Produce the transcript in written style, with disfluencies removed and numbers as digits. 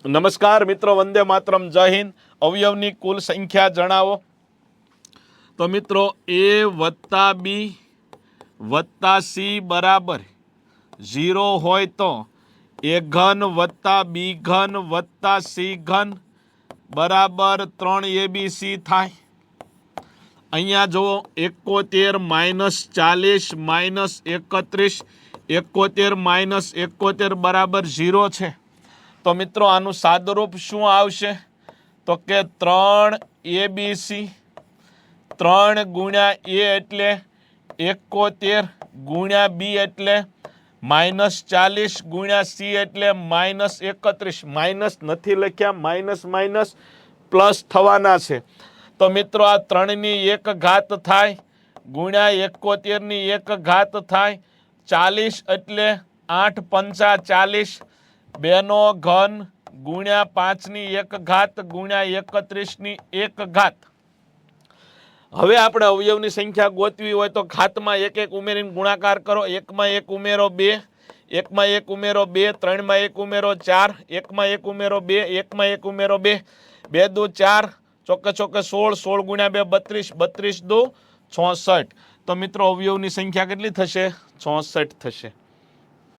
नमस्कार मित्रों, वंदे मातरम, जय हिंद। अवयवनी कुल संख्या जणावो। तो मित्रों ए वत्ता बी वत्ता सी बराबर 0 होय तो ए घन वत्ता बी घन वत्ता सी घन बराबर 3 ABC थाय। अहींया जो 71 माइनस 40 माइनस 31 71 माइनस 71 बराबर 0 है। तो मित्रों आनु सादरूप शू आवशे तो के 3 ABC 3 गुण्या ए एटले 71 गुण्या बी एटले माइनस 40 गुण्या सी एटले माइनस 31। माइनस नहीं लख्या, माइनस माइनस प्लस थवाना छे। तो मित्रों आ 3 नी 1 घात थाय गुण्या 71 नी 1 घात थाय 40 एटले 8 पंचा 40 बेनो घन गुण्या 5 नी 1 घात गुण्या 31 नी 1 घात। हवे आपणे अवयवनी संख्या गोतवी होय तो घातमां 1 उमेरीने गुणाकार करो। 1 मां 1 उमेरो 2, 1 मां 1 उमेरो 2, 3 मां 1 उमेरो 4, 1 मां 1 उमेरो 2, 1 मां 1 उमेरो 2, 2 दू 4, चौके चौके 16, 16 गुण्या 2 32, 32 दू 66। तो मित्रों अवयवनी संख्या केटली थशे? 66 थशे।